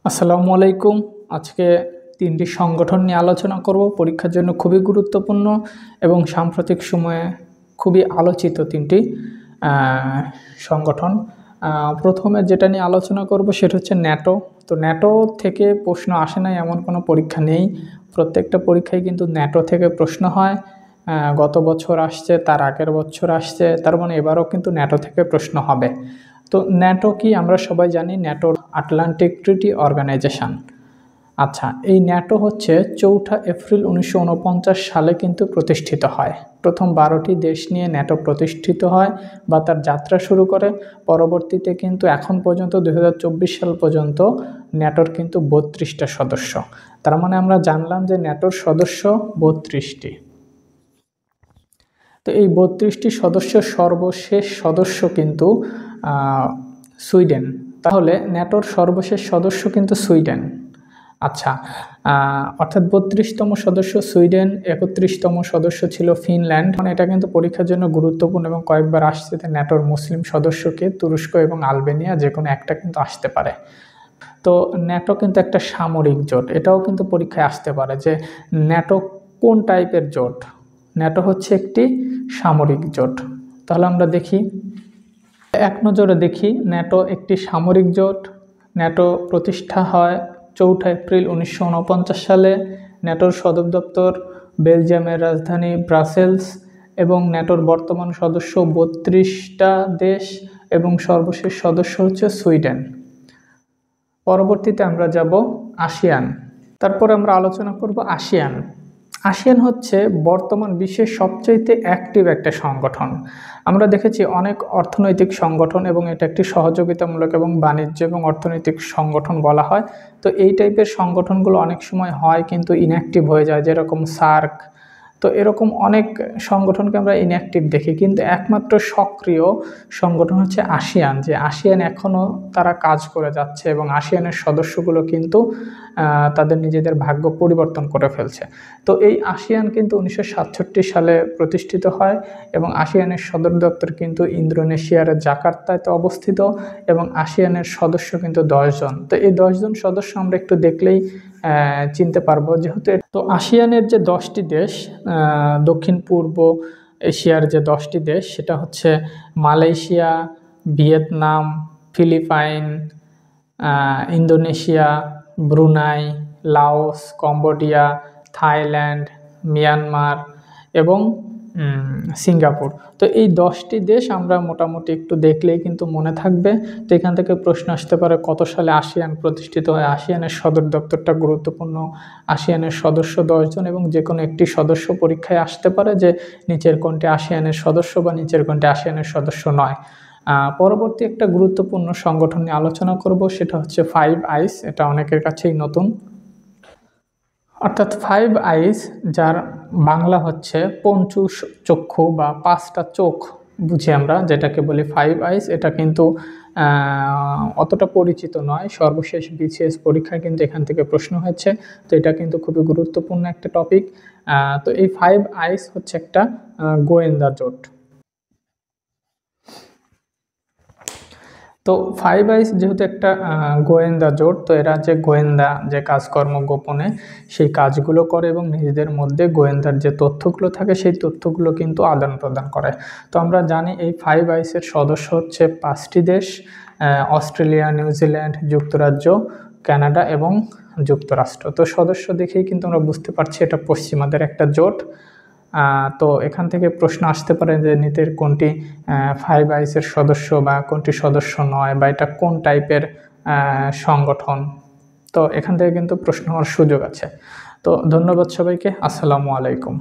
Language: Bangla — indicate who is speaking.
Speaker 1: আসসালামু আলাইকুম। আজকে ৩টি সংগঠন নিয়ে আলোচনা করব। পরীক্ষার জন্য খুবই গুরুত্বপূর্ণ এবং সাম্প্রতিক সময়ে খুবই আলোচিত ৩টি সংগঠন। প্রথমে যেটা নিয়ে আলোচনা করব সেটা হচ্ছে ন্যাটো। তো ন্যাটো থেকে প্রশ্ন আসে নাই এমন কোনো পরীক্ষা নেই। প্রত্যেকটা পরীক্ষায় কিন্তু ন্যাটো থেকে প্রশ্ন হয়। গত বছর আসছে, তার আগের বছর আসছে, তার মানে এবারও কিন্তু ন্যাটো থেকে প্রশ্ন হবে। তো ন্যাটো কি আমরা সবাই জানি, ন্যাটোর আটলান্টিক ট্রিটি অর্গানাইজেশন। আচ্ছা, এই ন্যাটো হচ্ছে 4 এপ্রিল 1949 সালে কিন্তু প্রতিষ্ঠিত হয়। প্রথম 12টি দেশ নিয়ে ন্যাটো প্রতিষ্ঠিত হয় বা তার যাত্রা শুরু করে। পরবর্তীতে কিন্তু এখন পর্যন্ত 2024 সাল পর্যন্ত ন্যাটোর কিন্তু 32টা সদস্য। তার মানে আমরা জানলাম যে ন্যাটোর সদস্য 32টি। তো এই 32টি সদস্যের সর্বশেষ সদস্য কিন্তু সুইডেন। তাহলে ন্যাটোর সর্বশেষ সদস্য কিন্তু সুইডেন। আচ্ছা, অর্থাৎ 32তম সদস্য সুইডেন, 31তম সদস্য ছিল ফিনল্যান্ড। মানে এটা কিন্তু পরীক্ষার জন্য গুরুত্বপূর্ণ এবং কয়েকবার আসছে যে ন্যাটোর মুসলিম সদস্যকে তুরস্ক এবং আলবেনিয়া যে কোনো একটা কিন্তু আসতে পারে। তো ন্যাটো কিন্তু একটা সামরিক জোট, এটাও কিন্তু পরীক্ষায় আসতে পারে যে ন্যাটো কোন টাইপের জোট। ন্যাটো হচ্ছে একটি সামরিক জোট। তাহলে আমরা দেখি, এক নজরে দেখি ন্যাটো একটি সামরিক জোট। ন্যাটো প্রতিষ্ঠা হয় 4 এপ্রিল 1949 সালে। ন্যাটোর সদর দপ্তর বেলজিয়ামের রাজধানী ব্রাসেলস এবং ন্যাটোর বর্তমান সদস্য 32টা দেশ এবং সর্বশেষ সদস্য হচ্ছে সুইডেন। পরবর্তীতে আমরা যাব আসিয়ান। তারপর আমরা আলোচনা করব আসিয়ান। আসিয়ান হচ্ছে বর্তমান বিশ্বের সবচাইতে অ্যাক্টিভ একটা সংগঠন। আমরা দেখেছি অনেক অর্থনৈতিক সংগঠন এবং এটা একটি সহযোগিতামূলক এবং বাণিজ্য এবং অর্থনৈতিক সংগঠন বলা হয়। তো এই টাইপের সংগঠনগুলো অনেক সময় হয় কিন্তু ইনঅ্যাক্টিভ হয়ে যায়, যেরকম সার্ক। তো এরকম অনেক সংগঠনকে আমরা ইনঅ্যাক্টিভ দেখি, কিন্তু একমাত্র সক্রিয় সংগঠন হচ্ছে আসিয়ান। যে আসিয়ান এখনও তারা কাজ করে যাচ্ছে এবং আসিয়ানের সদস্যগুলো কিন্তু তাদের নিজেদের ভাগ্য পরিবর্তন করে ফেলছে। তো এই আসিয়ান কিন্তু 1967 সালে প্রতিষ্ঠিত হয় এবং আসিয়ানের সদর দপ্তর কিন্তু ইন্দোনেশিয়ার জাকার্তাতে অবস্থিত এবং আসিয়ানের সদস্য কিন্তু 10 জন। তো এই 10 জন সদস্য আমরা একটু দেখলেই চিনতে পারবো। যেহেতু তো আসিয়ানের যে 10টি দেশ, দক্ষিণ পূর্ব এশিয়ার যে 10টি দেশ, সেটা হচ্ছে Malaysia, Vietnam, Philippine, Indonesia, Brunei, Laos, Cambodia, Thailand, Myanmar এবং সিঙ্গাপুর। তো এই 10টি দেশ আমরা মোটামুটি একটু দেখলেই কিন্তু মনে থাকবে। তো এখান থেকে প্রশ্ন আসতে পারে কত সালে আসিয়ান প্রতিষ্ঠিত হয়। আসিয়ানের সদর দপ্তরটা গুরুত্বপূর্ণ। আসিয়ানের সদস্য 10 জন এবং যে কোনো একটি সদস্য পরীক্ষায় আসতে পারে যে নিচের কোনটি আসিয়ানের সদস্য বা নিচের কোনটি আসিয়ানের সদস্য নয়। পরবর্তী একটা গুরুত্বপূর্ণ সংগঠন নিয়ে আলোচনা করব, সেটা হচ্ছে 5 আইস। এটা অনেকের কাছেই নতুন। অর্থাৎ 5 আইস, যার বাংলা হচ্ছে পঞ্চচক্ষু বা 5টা চোখ বুঝি আমরা, যেটাকে বলি 5 আইস। এটা কিন্তু অতটা পরিচিত নয়। সর্বশেষ বিসিএস পরীক্ষায় কিন্তু এখান থেকে প্রশ্ন হয়েছে। তো এটা কিন্তু খুবই গুরুত্বপূর্ণ একটা টপিক। তো এই 5 আইস হচ্ছে একটা গোয়েন্দা জোট। তো 5 আইস যেহেতু একটা গোয়েন্দা জোট, তো এরা যে গোয়েন্দা যে কাজকর্ম গোপনে সেই কাজগুলো করে এবং নিজেদের মধ্যে গোয়েন্দার যে তথ্যগুলো থাকে সেই তথ্যগুলো কিন্তু আদান প্রদান করে। তো আমরা জানি এই 5 আইসের সদস্য হচ্ছে 5টি দেশ, অস্ট্রেলিয়া, নিউজিল্যান্ড, যুক্তরাজ্য, কানাডা এবং যুক্তরাষ্ট্র। তো সদস্য দেখেই কিন্তু আমরা বুঝতে পারছি এটা পশ্চিমাদের একটা জোট। তো এখান থেকে প্রশ্ন আসতে পারে যে নিচের কোনটি 5 আইসের সদস্য বা কোনটি সদস্য নয়, বা এটা কোন টাইপের সংগঠন। তো এখান থেকে কিন্তু প্রশ্ন হওয়ার সুযোগ আছে। তো ধন্যবাদ সবাইকে। আসসালামু আলাইকুম।